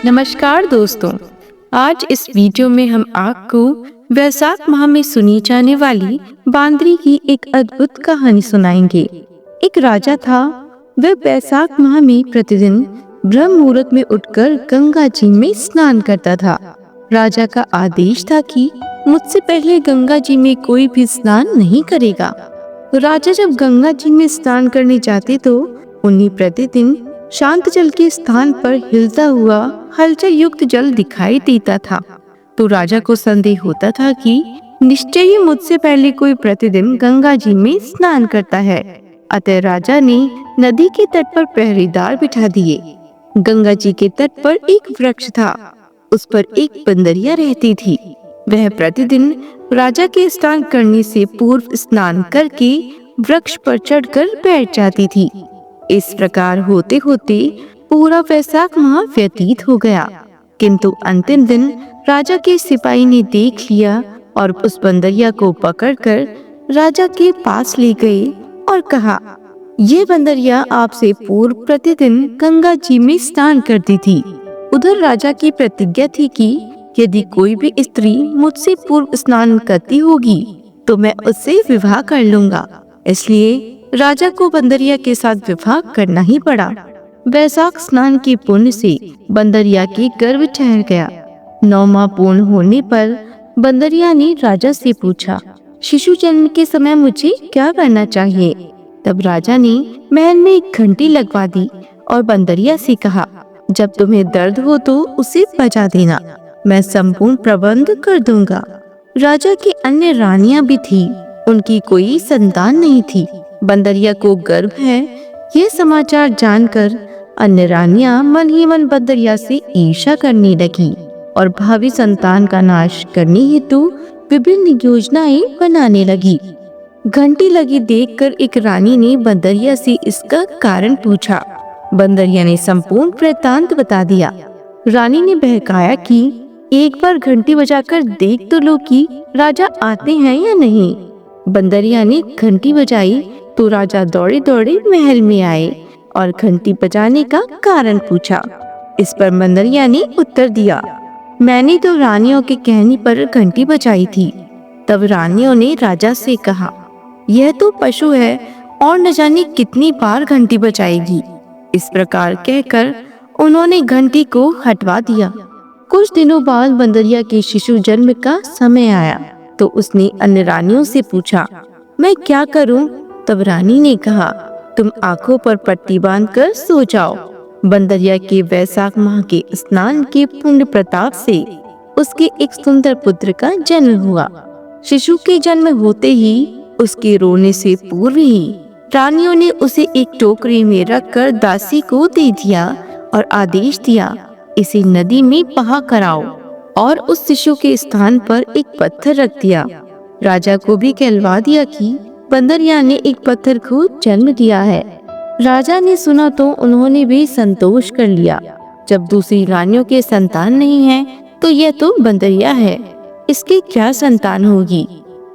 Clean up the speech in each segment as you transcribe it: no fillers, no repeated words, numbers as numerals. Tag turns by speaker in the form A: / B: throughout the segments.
A: नमस्कार दोस्तों। आज इस वीडियो में हम आपको वैशाख माह में सुनी जाने वाली बांदरी की एक अद्भुत कहानी सुनाएंगे। एक राजा था। वह वैशाख माह में प्रतिदिन ब्रह्म मुहूर्त में उठकर गंगा जी में स्नान करता था। राजा का आदेश था कि मुझसे पहले गंगा जी में कोई भी स्नान नहीं करेगा। राजा जब गंगा जी में स्नान करने जाते तो उन्हें प्रतिदिन शांत जल के स्थान पर हिलता हुआ हलचल युक्त जल दिखाई देता था। तो राजा को संदेह होता था कि निश्चय ही मुझसे पहले कोई प्रतिदिन गंगा जी में स्नान करता है। अतः राजा ने नदी के तट पर पहरेदार बिठा दिए। गंगा जी के तट पर एक वृक्ष था। उस पर एक बंदरिया रहती थी। वह प्रतिदिन राजा के स्नान करने से पूर्व स्नान करके वृक्ष पर चढ़कर बैठ जाती थी। इस प्रकार होते होते पूरा वैशाख माह व्यतीत हो गया, किंतु अंतिम दिन राजा के सिपाही ने देख लिया और उस बंदरिया को पकड़कर राजा के पास ले गए और कहा, ये बंदरिया आपसे पूर्व प्रतिदिन गंगा जी में स्नान करती थी। उधर राजा की प्रतिज्ञा थी कि यदि कोई भी स्त्री मुझसे पूर्व स्नान करती होगी तो मैं उससे विवाह कर लूंगा। इसलिए राजा को बंदरिया के साथ विवाह करना ही पड़ा। वैशाख स्नान के पुण्य से बंदरिया के गर्भ ठहर गया। 9 माह पूर्ण होने पर बंदरिया ने राजा से पूछा, शिशु जन्म के समय मुझे क्या करना चाहिए? तब राजा ने महल में एक घंटी लगवा दी और बंदरिया से कहा, जब तुम्हें दर्द हो तो उसे बजा देना, मैं संपूर्ण प्रबंध कर दूंगा। राजा की अन्य रानियां भी थी, उनकी कोई संतान नहीं थी। बंदरिया को गर्भ है, यह समाचार जानकर अन्य रानियां मन ही मन बंदरिया से ईर्ष्या करने लगी और भावी संतान का नाश करने हेतु विभिन्न योजनाएं बनाने लगी। घंटी लगी देखकर एक रानी ने बंदरिया से इसका कारण पूछा। बंदरिया ने संपूर्ण वृत्तांत बता दिया। रानी ने बहकाया कि एक बार घंटी बजाकर देख तो लो कि राजा आते हैं या नहीं। बंदरिया ने घंटी बजाई तो राजा दौड़े दौड़े महल में आए और घंटी बजाने का कारण पूछा। इस पर बंदरिया ने उत्तर दिया, मैंने तो रानियों के कहने पर घंटी बजाई थी। तब रानियों ने राजा से कहा, यह तो पशु है और न जाने कितनी बार घंटी बजाएगी। इस प्रकार कहकर उन्होंने घंटी को हटवा दिया। कुछ दिनों बाद बंदरिया के शिशु जन्म का समय आया तो उसने अन्य रानियों से पूछा, मैं क्या करूं? तब रानी ने कहा, तुम आंखों पर पट्टी बांधकर सो जाओ। बंदरिया के वैशाख माह के स्नान के पुण्य प्रताप से उसके एक सुंदर पुत्र का जन्म हुआ। शिशु के जन्म होते ही उसके रोने से पूर्व ही रानियों ने उसे एक टोकरी में रखकर दासी को दे दिया और आदेश दिया, इसे नदी में बहा कराओ, और उस शिशु के स्थान पर एक पत्थर रख दिया। राजा को भी कहलवा दिया कि बंदरिया ने एक पत्थर को जन्म दिया है। राजा ने सुना तो उन्होंने भी संतोष कर लिया। जब दूसरी रानियों के संतान नहीं है तो यह तो बंदरिया है, इसके क्या संतान होगी।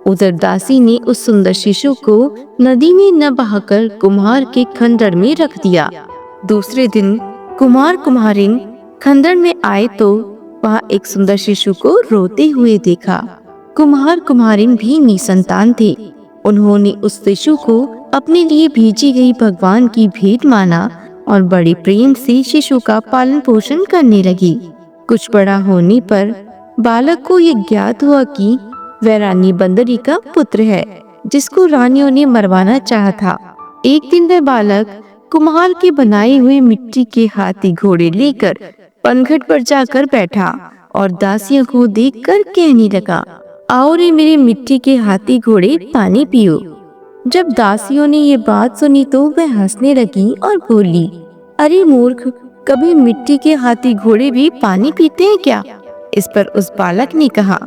A: उधर दासी ने उस सुंदर शिशु को नदी में न बहाकर कुम्हार के खंडर में रख दिया। दूसरे दिन कुम्हार कुम्हारिन खंडर में आए तो वहाँ एक सुंदर शिशु को रोते हुए देखा। कुम्हार कुम्हारिन भी निसंतान थे। उन्होंने उस शिशु को अपने लिए भेजी गई भगवान की भेंट माना और बड़े प्रेम से शिशु का पालन पोषण करने लगी। कुछ बड़ा होने पर बालक को ये ज्ञात हुआ कि वह रानी बंदरी का पुत्र है, जिसको रानियों ने मरवाना चाहा था। एक दिन वह बालक कुम्हार के बनाए हुए मिट्टी के हाथी घोड़े लेकर पनघट पर जाकर बैठा और दासियों को देखकर कहने लगा, आओ रे मेरे मिट्टी के हाथी घोड़े पानी पियो। जब दासियों ने ये बात सुनी तो वह हंसने लगी और बोली, अरे मूर्ख, कभी मिट्टी के हाथी घोड़े भी पानी पीते हैं क्या? इस पर उस बालक ने कहा,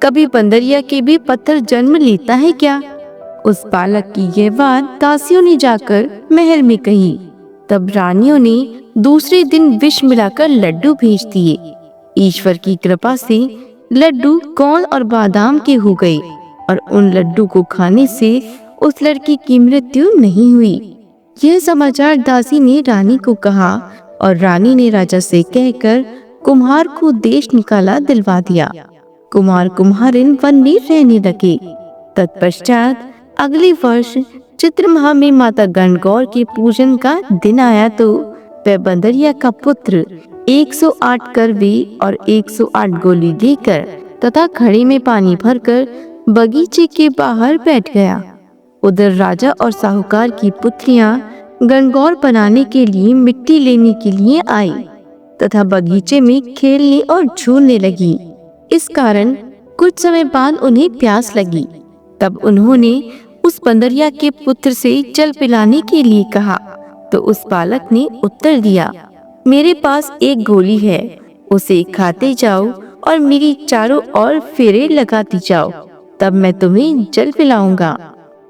A: कभी बंदरिया के भी पत्थर जन्म लेता है क्या? उस बालक की यह बात दासियों ने जाकर महल में कही। तब रानियों ने दूसरे दिन विष मिलाकर लड्डू भेज दिए। ईश्वर की कृपा से लड्डू गोंद और बादाम के हो गए और उन लड्डू को खाने से उस लड़की की मृत्यु नहीं हुई। यह समाचार दासी ने रानी को कहा और रानी ने राजा से कहकर कुम्हार को देश निकाला दिलवा दिया। कुम्हार कुम्हारिन वन में रहने लगे। तत्पश्चात अगले वर्ष चित्र माह में माता गणगौर के पूजन का दिन आया तो वह बंदरिया का पुत्र 108 करवे और 108 गोली लेकर तथा घड़े में पानी भरकर बगीचे के बाहर बैठ गया। उधर राजा और साहूकार की पुत्रियां गणगौर बनाने के लिए मिट्टी लेने के लिए आई तथा बगीचे में खेलने और झूलने लगी। इस कारण कुछ समय बाद उन्हें प्यास लगी। तब उन्होंने उस बंदरिया के पुत्र से जल पिलाने के लिए कहा तो उस बालक ने उत्तर दिया, मेरे पास एक गोली है, उसे खाते जाओ और मेरी चारों ओर फेरे लगाती जाओ, तब मैं तुम्हें जल पिलाऊंगा।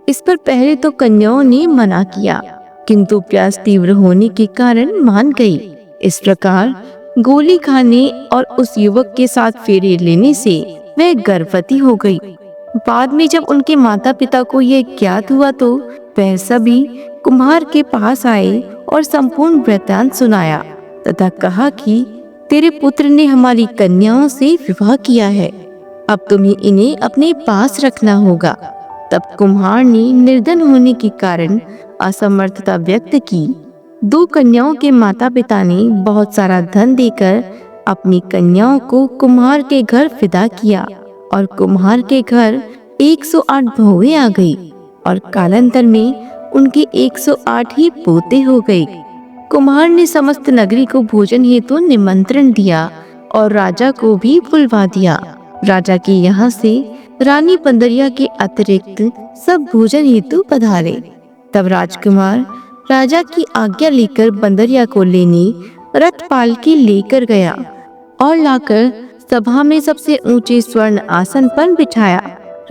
A: इस पर पहले तो कन्याओं ने मना किया, किंतु प्यास तीव्र होने के कारण मान गई। इस प्रकार गोली खाने और उस युवक के साथ फेरे लेने से वह गर्भवती हो गई। बाद में जब उनके माता पिता को यह ज्ञात हुआ तो वह सभी कुम्हार के पास आए और संपूर्ण वृत्तांत सुनाया तथा कहा कि तेरे पुत्र ने हमारी कन्याओं से विवाह किया है, अब तुम्हें इन्हें अपने पास रखना होगा। तब कुम्हार ने निर्धन होने के कारण असमर्थता व्यक्त की। 2 कन्याओं के माता पिता ने बहुत सारा धन देकर अपनी कन्याओं को कुम्हार के घर फिदा किया और कुम्हार के घर 108 बहुएं आ गई और कालांतर में उनके 108 ही पोते हो गए। कुम्हार ने समस्त नगरी को भोजन हेतु निमंत्रण दिया और राजा को भी बुलवा दिया। राजा के यहाँ से रानी बंदरिया के अतिरिक्त सब भोजन हेतु पधारे। तब राजकुमार राजा की आज्ञा लेकर बंदरिया को लेने रथ पालकी लेकर गया और लाकर सभा में सबसे ऊंचे स्वर्ण आसन पर बिठाया।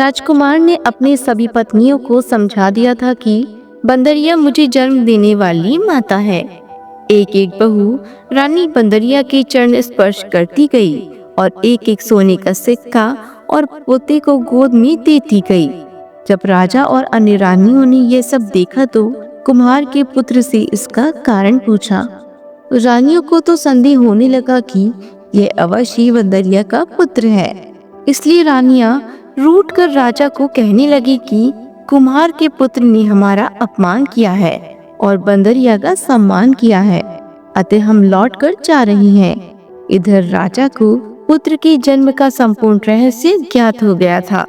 A: राजकुमार ने अपने सभी पत्नियों को समझा दिया था कि बंदरिया मुझे जन्म देने वाली माता है। एक एक बहू रानी बंदरिया के चरण स्पर्श करती गई और एक एक सोने का सिक्का और पोते को गोद में देती गई। जब राजा और अन्य रानियों ने यह सब देखा तो कुम्हार के पुत्र से इसका कारण पूछा। रानियों को तो संदेह होने लगा कि यह अवश्य बंदरिया का पुत्र है। इसलिए रानियां रूठ कर राजा को कहने लगी कि कुम्हार के पुत्र ने हमारा अपमान किया है और बंदरिया का सम्मान किया है, अतः हम लौट कर जा रही हैं। इधर राजा को पुत्र के जन्म का संपूर्ण रहस्य ज्ञात हो गया था,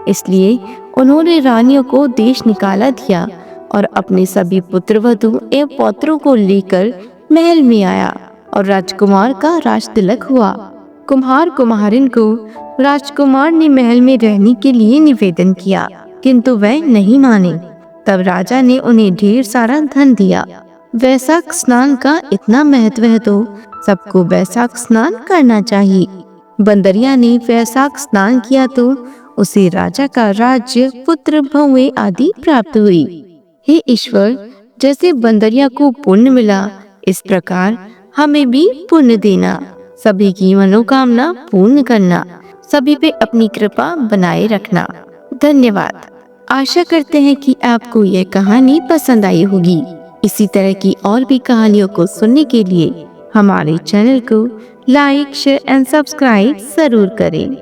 A: इसलिए उन्होंने रानियों को देश निकाला दिया और अपने सभी पुत्रवधू एवं पौत्रों को लेकर महल में आया और राजकुमार का राज तिलक हुआ। कुम्हार कुम्हारिन को राजकुमार ने महल में रहने के लिए निवेदन किया, किंतु वह नहीं माने। तब राजा ने उन्हें ढेर सारा धन दिया। वैशाख स्नान का इतना महत्व है तो सबको वैशाख स्नान करना चाहिए। बंदरिया ने वैशाख स्नान किया तो उसे राजा का राज्य, पुत्र, बहुएं आदि प्राप्त हुई। हे ईश्वर, जैसे बंदरिया को पुण्य मिला, इस प्रकार हमें भी पुण्य देना, सभी की मनोकामना पूर्ण करना, सभी पे अपनी कृपा बनाए रखना। धन्यवाद। आशा करते हैं कि आपको यह कहानी पसंद आई होगी। इसी तरह की और भी कहानियों को सुनने के लिए हमारे चैनल को लाइक, शेयर एंड सब्सक्राइब जरूर करें।